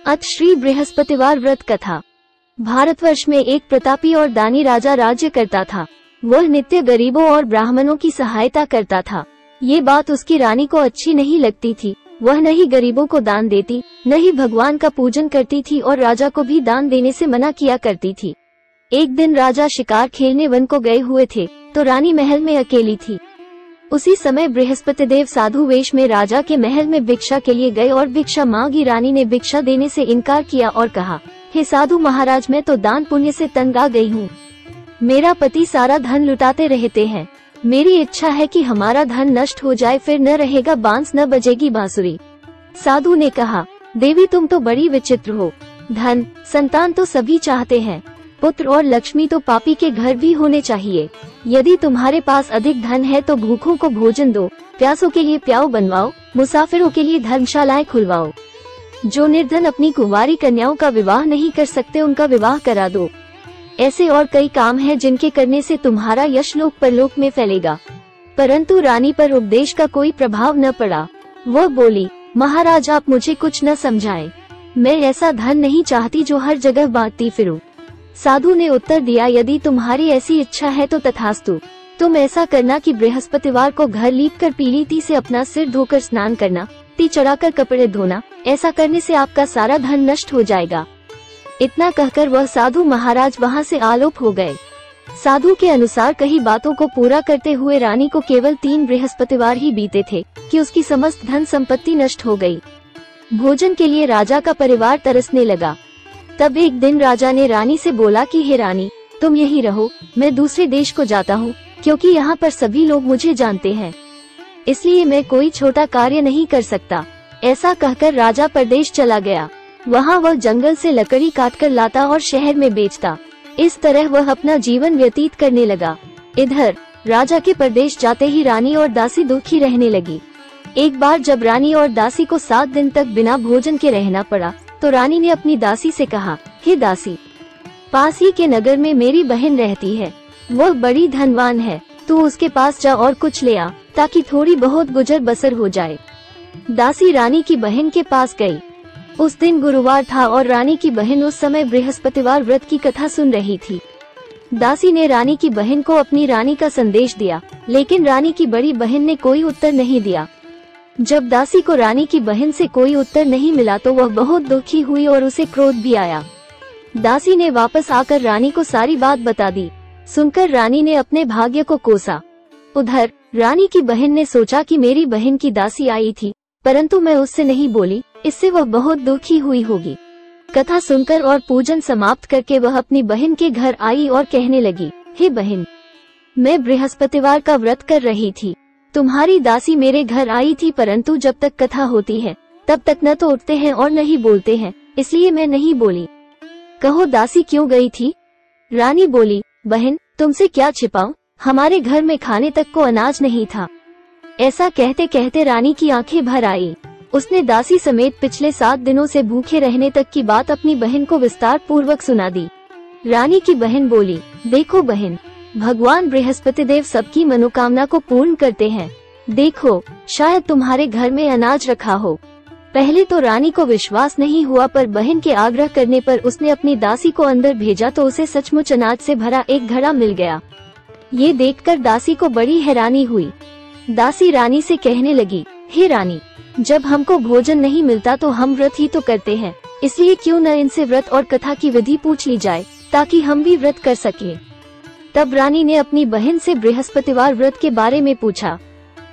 अथ श्री बृहस्पतिवार व्रत कथा। भारतवर्ष में एक प्रतापी और दानी राजा राज्य करता था। वह नित्य गरीबों और ब्राह्मणों की सहायता करता था। ये बात उसकी रानी को अच्छी नहीं लगती थी। वह न ही गरीबों को दान देती, न ही भगवान का पूजन करती थी और राजा को भी दान देने से मना किया करती थी। एक दिन राजा शिकार खेलने वन को गए हुए थे तो रानी महल में अकेली थी। उसी समय बृहस्पति देव साधु वेश में राजा के महल में भिक्षा के लिए गए और भिक्षा मांगी। रानी ने भिक्षा देने से इनकार किया और कहा, हे साधु महाराज, मैं तो दान पुण्य से तंग आ गई हूँ। मेरा पति सारा धन लुटाते रहते हैं। मेरी इच्छा है कि हमारा धन नष्ट हो जाए, फिर न रहेगा बांस न बजेगी बांसुरी। साधु ने कहा, देवी तुम तो बड़ी विचित्र हो। धन संतान तो सभी चाहते हैं, पुत्र और लक्ष्मी तो पापी के घर भी होने चाहिए। यदि तुम्हारे पास अधिक धन है तो भूखों को भोजन दो, प्यासों के लिए प्याऊ बनवाओ, मुसाफिरों के लिए धर्मशालाएं खुलवाओ। जो निर्धन अपनी कुंवारी कन्याओं का विवाह नहीं कर सकते उनका विवाह करा दो। ऐसे और कई काम हैं जिनके करने से तुम्हारा यश लोक परलोक में फैलेगा। परंतु रानी पर उपदेश का कोई प्रभाव न पड़ा। वह बोली, महाराज आप मुझे कुछ न समझाएं। मैं ऐसा धन नहीं चाहती जो हर जगह बांटती फिरूं। साधु ने उत्तर दिया, यदि तुम्हारी ऐसी इच्छा है तो तथास्तु। तुम ऐसा करना कि बृहस्पतिवार को घर लीपकर पीली ती से अपना सिर धोकर स्नान करना, ती चढ़ाकर कपड़े धोना। ऐसा करने से आपका सारा धन नष्ट हो जाएगा। इतना कहकर वह साधु महाराज वहां से आलोप हो गए। साधु के अनुसार कई बातों को पूरा करते हुए रानी को केवल 3 बृहस्पतिवार ही बीते थे कि उसकी समस्त धन संपत्ति नष्ट हो गई। भोजन के लिए राजा का परिवार तरसने लगा। तब एक दिन राजा ने रानी से बोला कि हे रानी, तुम यहीं रहो, मैं दूसरे देश को जाता हूँ, क्योंकि यहाँ पर सभी लोग मुझे जानते हैं, इसलिए मैं कोई छोटा कार्य नहीं कर सकता। ऐसा कहकर राजा परदेश चला गया। वहाँ वह जंगल से लकड़ी काटकर लाता और शहर में बेचता। इस तरह वह अपना जीवन व्यतीत करने लगा। इधर राजा के परदेश जाते ही रानी और दासी दुखी रहने लगी। एक बार जब रानी और दासी को 7 दिन तक बिना भोजन के रहना पड़ा तो रानी ने अपनी दासी से कहा, हे दासी, पास ही के नगर में मेरी बहन रहती है, वह बड़ी धनवान है, तू उसके पास जा और कुछ ले आ ताकि थोड़ी बहुत गुजर बसर हो जाए। दासी रानी की बहन के पास गई। उस दिन गुरुवार था और रानी की बहन उस समय बृहस्पतिवार व्रत की कथा सुन रही थी। दासी ने रानी की बहन को अपनी रानी का संदेश दिया, लेकिन रानी की बड़ी बहन ने कोई उत्तर नहीं दिया। जब दासी को रानी की बहन से कोई उत्तर नहीं मिला तो वह बहुत दुखी हुई और उसे क्रोध भी आया। दासी ने वापस आकर रानी को सारी बात बता दी। सुनकर रानी ने अपने भाग्य को कोसा। उधर रानी की बहन ने सोचा कि मेरी बहन की दासी आई थी, परंतु मैं उससे नहीं बोली, इससे वह बहुत दुखी हुई होगी। कथा सुनकर और पूजन समाप्त करके वह अपनी बहन के घर आई और कहने लगी, हे बहन, मैं बृहस्पतिवार का व्रत कर रही थी। तुम्हारी दासी मेरे घर आई थी, परंतु जब तक कथा होती है तब तक न तो उठते हैं और न ही बोलते हैं, इसलिए मैं नहीं बोली। कहो दासी क्यों गई थी? रानी बोली, बहन तुमसे क्या छिपाऊं, हमारे घर में खाने तक को अनाज नहीं था। ऐसा कहते कहते रानी की आंखें भर आई। उसने दासी समेत पिछले 7 दिनों से भूखे रहने तक की बात अपनी बहन को विस्तार पूर्वक सुना दी। रानी की बहन बोली, देखो बहन, भगवान बृहस्पति देव सबकी मनोकामना को पूर्ण करते हैं। देखो, शायद तुम्हारे घर में अनाज रखा हो। पहले तो रानी को विश्वास नहीं हुआ, पर बहन के आग्रह करने पर उसने अपनी दासी को अंदर भेजा तो उसे सचमुच अनाज से भरा एक घड़ा मिल गया। ये देखकर दासी को बड़ी हैरानी हुई। दासी रानी से कहने लगी, हे रानी, जब हमको भोजन नहीं मिलता तो हम व्रत ही तो करते हैं, इसलिए क्यों न इनसे व्रत और कथा की विधि पूछ ली जाए ताकि हम भी व्रत कर सकें। तब रानी ने अपनी बहन से बृहस्पतिवार व्रत के बारे में पूछा।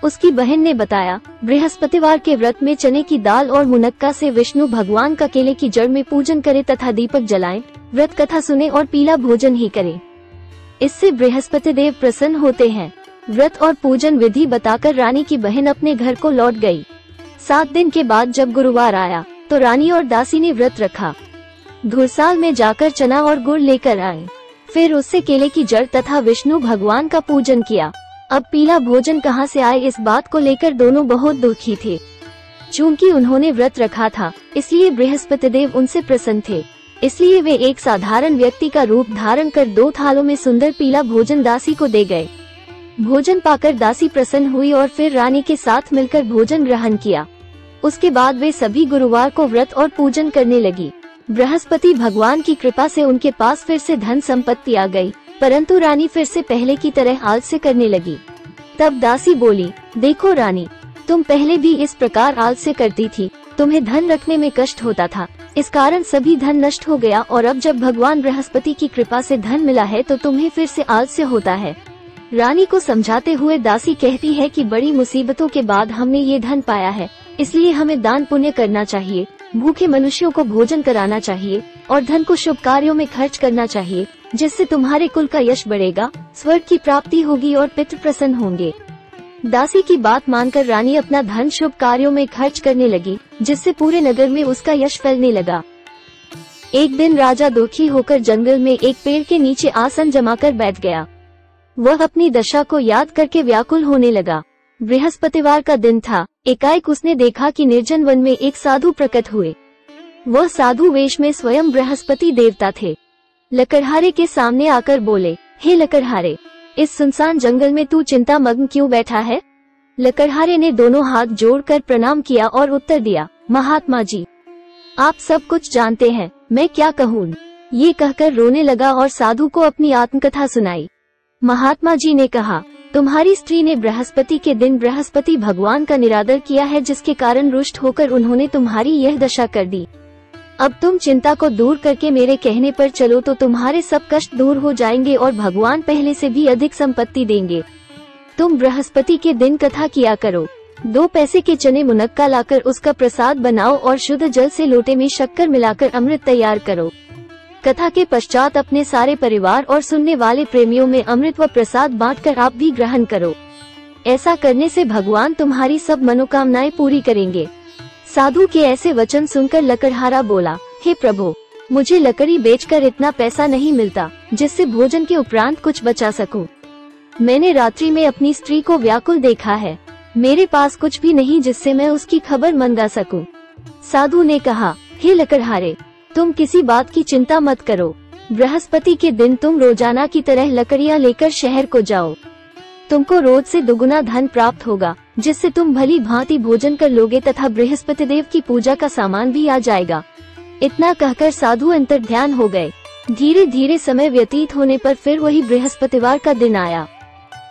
उसकी बहन ने बताया, बृहस्पतिवार के व्रत में चने की दाल और मुनक्का से विष्णु भगवान का केले की जड़ में पूजन करे तथा दीपक जलाएं, व्रत कथा सुने और पीला भोजन ही करें। इससे बृहस्पति देव प्रसन्न होते हैं। व्रत और पूजन विधि बताकर रानी की बहन अपने घर को लौट गई। 7 दिन के बाद जब गुरुवार आया तो रानी और दासी ने व्रत रखा। घुड़साल में जाकर चना और गुड़ लेकर आए, फिर उससे केले की जड़ तथा विष्णु भगवान का पूजन किया। अब पीला भोजन कहाँ से आए, इस बात को लेकर दोनों बहुत दुखी थे। चूंकि उन्होंने व्रत रखा था इसलिए बृहस्पति देव उनसे प्रसन्न थे, इसलिए वे एक साधारण व्यक्ति का रूप धारण कर 2 थालों में सुंदर पीला भोजन दासी को दे गए। भोजन पाकर दासी प्रसन्न हुई और फिर रानी के साथ मिलकर भोजन ग्रहण किया। उसके बाद वे सभी गुरुवार को व्रत और पूजन करने लगी। बृहस्पति भगवान की कृपा से उनके पास फिर से धन संपत्ति आ गई, परंतु रानी फिर से पहले की तरह आलस्य करने लगी। तब दासी बोली, देखो रानी, तुम पहले भी इस प्रकार आलस्य करती थी, तुम्हें धन रखने में कष्ट होता था, इस कारण सभी धन नष्ट हो गया, और अब जब भगवान बृहस्पति की कृपा से धन मिला है तो तुम्हें फिर से आलस्य होता है। रानी को समझाते हुए दासी कहती है कि बड़ी मुसीबतों के बाद हमने ये धन पाया है, इसलिए हमें दान पुण्य करना चाहिए, भूखे मनुष्यों को भोजन कराना चाहिए और धन को शुभ कार्यों में खर्च करना चाहिए, जिससे तुम्हारे कुल का यश बढ़ेगा, स्वर्ग की प्राप्ति होगी और पितृ प्रसन्न होंगे। दासी की बात मानकर रानी अपना धन शुभ कार्यों में खर्च करने लगी, जिससे पूरे नगर में उसका यश फैलने लगा। एक दिन राजा दुखी होकर जंगल में एक पेड़ के नीचे आसन जमाकर बैठ गया। वह अपनी दशा को याद करके व्याकुल होने लगा। बृहस्पतिवार का दिन था। एकाएक उसने देखा कि निर्जन वन में एक साधु प्रकट हुए। वह साधु वेश में स्वयं बृहस्पति देवता थे। लकड़हारे के सामने आकर बोले, हे लकड़हारे, इस सुनसान जंगल में तू चिंता मग्न क्यों बैठा है? लकड़हारे ने दोनों हाथ जोड़कर प्रणाम किया और उत्तर दिया, महात्मा जी, आप सब कुछ जानते हैं, मैं क्या कहूँ। ये कहकर रोने लगा और साधु को अपनी आत्मकथा सुनाई। महात्मा जी ने कहा, तुम्हारी स्त्री ने बृहस्पति के दिन बृहस्पति भगवान का निरादर किया है, जिसके कारण रुष्ट होकर उन्होंने तुम्हारी यह दशा कर दी। अब तुम चिंता को दूर करके मेरे कहने पर चलो तो तुम्हारे सब कष्ट दूर हो जाएंगे और भगवान पहले से भी अधिक संपत्ति देंगे। तुम बृहस्पति के दिन कथा किया करो। 2 पैसे के चने मुनक्का लाकर उसका प्रसाद बनाओ और शुद्ध जल से लोटे में शक्कर मिलाकर अमृत तैयार करो। कथा के पश्चात अपने सारे परिवार और सुनने वाले प्रेमियों में अमृत व प्रसाद बांटकर आप भी ग्रहण करो। ऐसा करने से भगवान तुम्हारी सब मनोकामनाएं पूरी करेंगे। साधु के ऐसे वचन सुनकर लकड़हारा बोला, हे प्रभु, मुझे लकड़ी बेचकर इतना पैसा नहीं मिलता जिससे भोजन के उपरांत कुछ बचा सकूं। मैंने रात्रि में अपनी स्त्री को व्याकुल देखा है, मेरे पास कुछ भी नहीं जिससे मैं उसकी खबर मंगा सकूं। साधु ने कहा, हे लकड़हारे, तुम किसी बात की चिंता मत करो। बृहस्पति के दिन तुम रोजाना की तरह लकड़ियां लेकर शहर को जाओ। तुमको रोज से दुगुना धन प्राप्त होगा, जिससे तुम भली भांति भोजन कर लोगे तथा बृहस्पति देव की पूजा का सामान भी आ जाएगा। इतना कहकर साधु अंतर्ध्यान हो गए। धीरे धीरे समय व्यतीत होने पर फिर वही बृहस्पतिवार का दिन आया।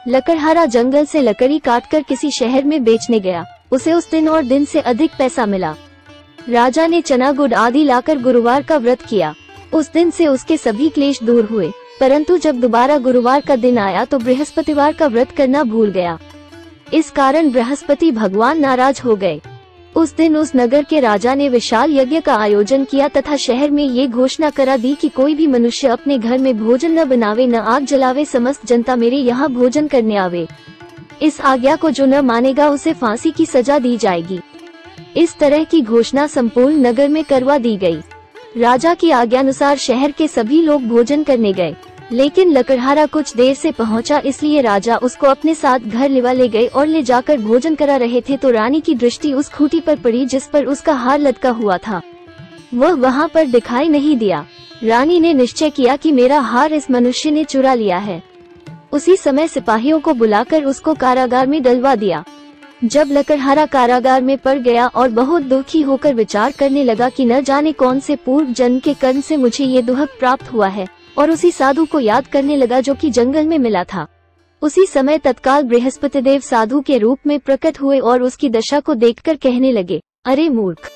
लकड़हारा जंगल से लकड़ी काटकर किसी शहर में बेचने गया। उसे उस दिन और दिन से अधिक पैसा मिला। राजा ने चना गुड़ आदि लाकर गुरुवार का व्रत किया। उस दिन से उसके सभी क्लेश दूर हुए, परंतु जब दोबारा गुरुवार का दिन आया तो बृहस्पतिवार का व्रत करना भूल गया। इस कारण बृहस्पति भगवान नाराज हो गए। उस दिन उस नगर के राजा ने विशाल यज्ञ का आयोजन किया तथा शहर में ये घोषणा करा दी कि कोई भी मनुष्य अपने घर में भोजन न बनावे, न आग जलावे, समस्त जनता मेरे यहाँ भोजन करने आवे। इस आज्ञा को जो न मानेगा उसे फांसी की सजा दी जाएगी। इस तरह की घोषणा संपूर्ण नगर में करवा दी गई। राजा की आज्ञानुसार शहर के सभी लोग भोजन करने गए, लेकिन लकड़हारा कुछ देर से पहुंचा, इसलिए राजा उसको अपने साथ घर ले गए और ले जाकर भोजन करा रहे थे तो रानी की दृष्टि उस खूंटी पर पड़ी जिस पर उसका हार लटका हुआ था। वह वहां पर दिखाई नहीं दिया। रानी ने निश्चय किया कि मेरा हार इस मनुष्य ने चुरा लिया है। उसी समय सिपाहियों को बुलाकर उसको कारागार में डलवा दिया। जब लकड़हारा कारागार में पड़ गया और बहुत दुखी होकर विचार करने लगा कि न जाने कौन से पूर्व जन्म के कर्म से मुझे ये दुहक प्राप्त हुआ है, और उसी साधु को याद करने लगा जो कि जंगल में मिला था। उसी समय तत्काल बृहस्पति देव साधु के रूप में प्रकट हुए और उसकी दशा को देखकर कहने लगे, अरे मूर्ख,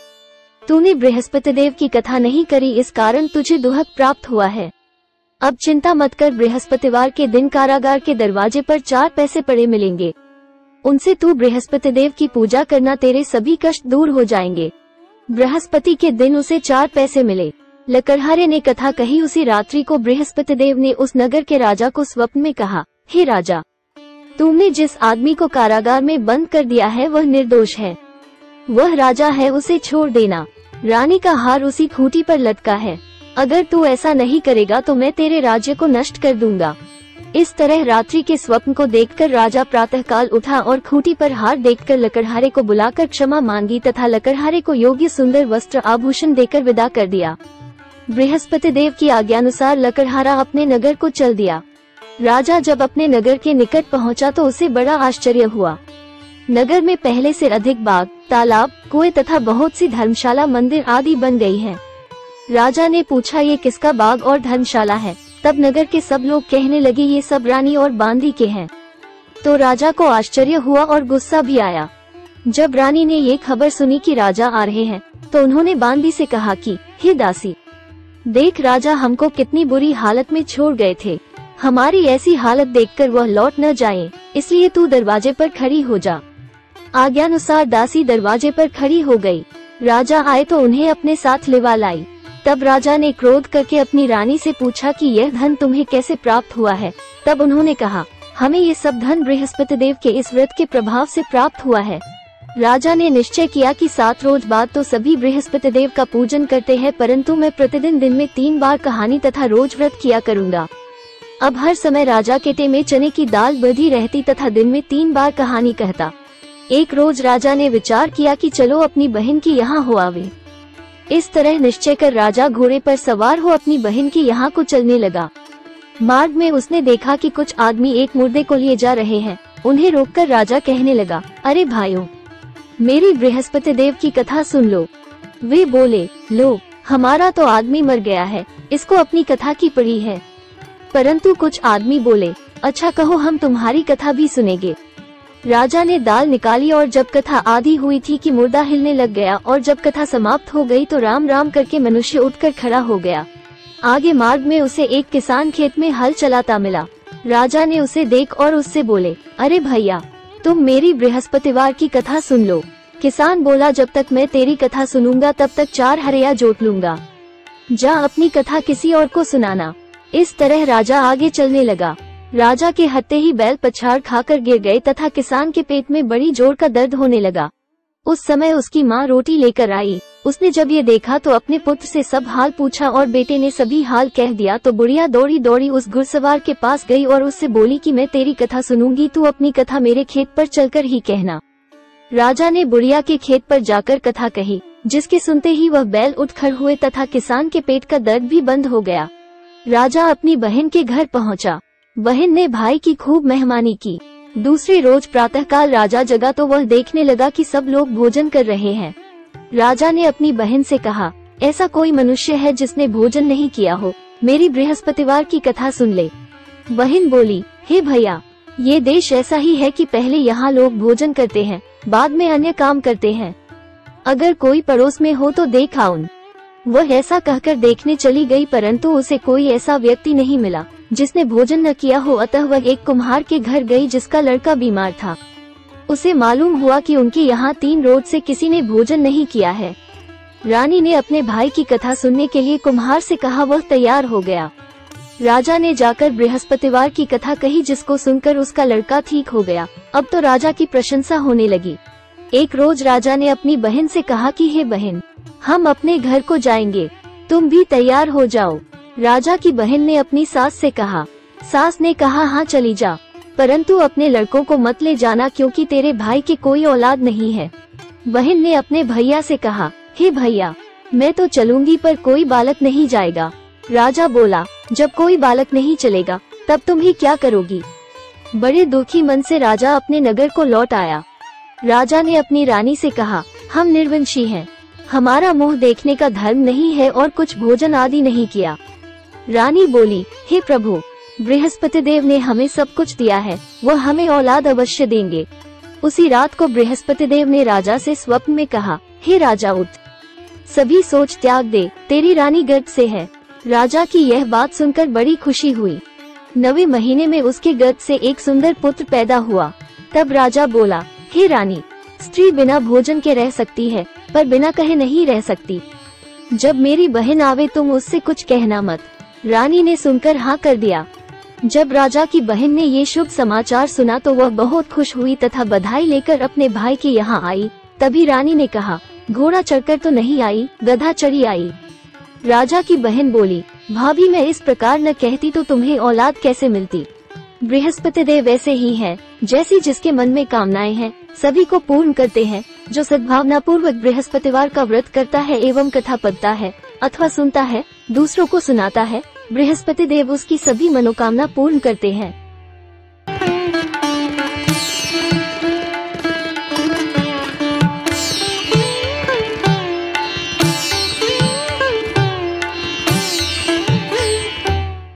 तूने बृहस्पति देव की कथा नहीं करी, इस कारण तुझे दुहक प्राप्त हुआ है। अब चिंता मत कर, बृहस्पतिवार के दिन कारागार के दरवाजे पर 4 पैसे पड़े मिलेंगे। उनसे तू बृहस्पति देव की पूजा करना, तेरे सभी कष्ट दूर हो जाएंगे। बृहस्पति के दिन उसे 4 पैसे मिले। लकड़हारे ने कथा कही। उसी रात्रि को बृहस्पति देव ने उस नगर के राजा को स्वप्न में कहा, हे राजा, तुमने जिस आदमी को कारागार में बंद कर दिया है वह निर्दोष है। वह राजा है, उसे छोड़ देना। रानी का हार उसी खूंटी पर लटका है। अगर तू ऐसा नहीं करेगा तो मैं तेरे राज्य को नष्ट कर दूंगा। इस तरह रात्रि के स्वप्न को देखकर राजा प्रातःकाल उठा और खूंटी पर हार देखकर लकड़हारे को बुलाकर क्षमा मांगी तथा लकड़हारे को योग्य सुंदर वस्त्र आभूषण देकर विदा कर दिया। बृहस्पति देव की आज्ञानुसार लकड़हारा अपने नगर को चल दिया। राजा जब अपने नगर के निकट पहुंचा तो उसे बड़ा आश्चर्य हुआ। नगर में पहले से अधिक बाग, तालाब, कुएं तथा बहुत सी धर्मशाला, मंदिर आदि बन गई हैं। राजा ने पूछा, ये किसका बाग और धर्मशाला है? तब नगर के सब लोग कहने लगे, ये सब रानी और बांदी के हैं। तो राजा को आश्चर्य हुआ और गुस्सा भी आया। जब रानी ने ये खबर सुनी कि राजा आ रहे हैं, तो उन्होंने बांदी से कहा कि हे दासी, देख राजा हमको कितनी बुरी हालत में छोड़ गए थे। हमारी ऐसी हालत देखकर वह लौट न जाए, इसलिए तू दरवाजे पर खड़ी हो जा। आज्ञानुसार दासी दरवाजे पर खड़ी हो गई। राजा आए तो उन्हें अपने साथ लिवा लाई। तब राजा ने क्रोध करके अपनी रानी से पूछा कि यह धन तुम्हें कैसे प्राप्त हुआ है? तब उन्होंने कहा, हमें ये सब धन बृहस्पति देव के इस व्रत के प्रभाव से प्राप्त हुआ है। राजा ने निश्चय किया कि 7 रोज बाद तो सभी बृहस्पति देव का पूजन करते हैं, परंतु मैं प्रतिदिन दिन में 3 बार कहानी तथा रोज व्रत किया करूँगा। अब हर समय राजा केटे में चने की दाल बधी रहती तथा दिन में 3 बार कहानी कहता। एक रोज राजा ने विचार किया कि चलो अपनी बहन की यहाँ हो आवे। इस तरह निश्चय कर राजा घोड़े पर सवार हो अपनी बहन की यहाँ को चलने लगा। मार्ग में उसने देखा कि कुछ आदमी एक मुर्दे को लिए जा रहे हैं। उन्हें रोककर राजा कहने लगा, अरे भाइयों, मेरी बृहस्पति देव की कथा सुन लो। वे बोले, लो, हमारा तो आदमी मर गया है, इसको अपनी कथा की पड़ी है। परंतु कुछ आदमी बोले, अच्छा कहो, हम तुम्हारी कथा भी सुनेंगे। राजा ने दाल निकाली और जब कथा आधी हुई थी कि मुर्दा हिलने लग गया, और जब कथा समाप्त हो गई तो राम राम करके मनुष्य उठकर खड़ा हो गया। आगे मार्ग में उसे एक किसान खेत में हल चलाता मिला। राजा ने उसे देख और उससे बोले, अरे भैया, तुम मेरी बृहस्पतिवार की कथा सुन लो। किसान बोला, जब तक मैं तेरी कथा सुनूंगा तब तक 4 हरिया जोत लूंगा। जा अपनी कथा किसी और को सुनाना। इस तरह राजा आगे चलने लगा। राजा के हत्ते ही बैल पछाड़ खाकर गिर गए तथा किसान के पेट में बड़ी जोर का दर्द होने लगा। उस समय उसकी माँ रोटी लेकर आई। उसने जब ये देखा तो अपने पुत्र से सब हाल पूछा और बेटे ने सभी हाल कह दिया। तो बुढ़िया दौड़ी दौड़ी उस घुड़सवार के पास गई और उससे बोली कि मैं तेरी कथा सुनूंगी, तू अपनी कथा मेरे खेत पर चलकर ही कहना। राजा ने बुढ़िया के खेत पर जाकर कथा कही, जिसके सुनते ही वह बैल उठ खड़े हुए तथा किसान के पेट का दर्द भी बंद हो गया। राजा अपनी बहन के घर पहुंचा। बहन ने भाई की खूब मेहमानी की। दूसरे रोज प्रातःकाल राजा जगा तो वह देखने लगा कि सब लोग भोजन कर रहे हैं। राजा ने अपनी बहन से कहा, ऐसा कोई मनुष्य है जिसने भोजन नहीं किया हो? मेरी बृहस्पतिवार की कथा सुन ले। बहन बोली, हे भैया, ये देश ऐसा ही है कि पहले यहाँ लोग भोजन करते हैं, बाद में अन्य काम करते हैं। अगर कोई पड़ोस में हो तो देख आऊं। वह ऐसा कहकर देखने चली गई, परंतु उसे कोई ऐसा व्यक्ति नहीं मिला जिसने भोजन न किया हो। अतः वह एक कुम्हार के घर गई जिसका लड़का बीमार था। उसे मालूम हुआ कि उनके यहाँ 3 रोज से किसी ने भोजन नहीं किया है। रानी ने अपने भाई की कथा सुनने के लिए कुम्हार से कहा। वह तैयार हो गया। राजा ने जाकर बृहस्पतिवार की कथा कही, जिसको सुनकर उसका लड़का ठीक हो गया। अब तो राजा की प्रशंसा होने लगी। एक रोज राजा ने अपनी बहन से कहा कि हे बहन, हम अपने घर को जाएंगे, तुम भी तैयार हो जाओ। राजा की बहन ने अपनी सास से कहा। सास ने कहा, हाँ चली जा, परंतु अपने लड़कों को मत ले जाना, क्योंकि तेरे भाई की कोई औलाद नहीं है। बहन ने अपने भैया से कहा, हे भैया, मैं तो चलूंगी पर कोई बालक नहीं जाएगा। राजा बोला, जब कोई बालक नहीं चलेगा तब तुम ही क्या करोगी? बड़े दुखी मन से राजा अपने नगर को लौट आया। राजा ने अपनी रानी से कहा, हम निर्वंशी हैं, हमारा मुंह देखने का धर्म नहीं है और कुछ भोजन आदि नहीं किया। रानी बोली, हे प्रभु, बृहस्पति देव ने हमें सब कुछ दिया है, वह हमें औलाद अवश्य देंगे। उसी रात को बृहस्पति देव ने राजा से स्वप्न में कहा, हे राजा उठ, सभी सोच त्याग दे, तेरी रानी गर्भ से है। राजा की यह बात सुनकर बड़ी खुशी हुई। 9वें महीने में उसके गर्भ से एक सुंदर पुत्र पैदा हुआ। तब राजा बोला, हे रानी, स्त्री बिना भोजन के रह सकती है, पर बिना कहे नहीं रह सकती। जब मेरी बहन आवे तुम उससे कुछ कहना मत। रानी ने सुनकर हाँ कर दिया। जब राजा की बहन ने ये शुभ समाचार सुना तो वह बहुत खुश हुई तथा बधाई लेकर अपने भाई के यहाँ आई। तभी रानी ने कहा, घोड़ा चढ़कर तो नहीं आई, गधा चढ़ी आई। राजा की बहन बोली, भाभी, मैं इस प्रकार न कहती तो तुम्हें औलाद कैसे मिलती? बृहस्पति देव ऐसे ही है, जैसी जिसके मन में कामनाएं हैं सभी को पूर्ण करते हैं। जो सद्भावना पूर्वक बृहस्पतिवार का व्रत करता है एवं कथा पढ़ता है अथवा सुनता है, दूसरों को सुनाता है, बृहस्पति देव उसकी सभी मनोकामना पूर्ण करते हैं।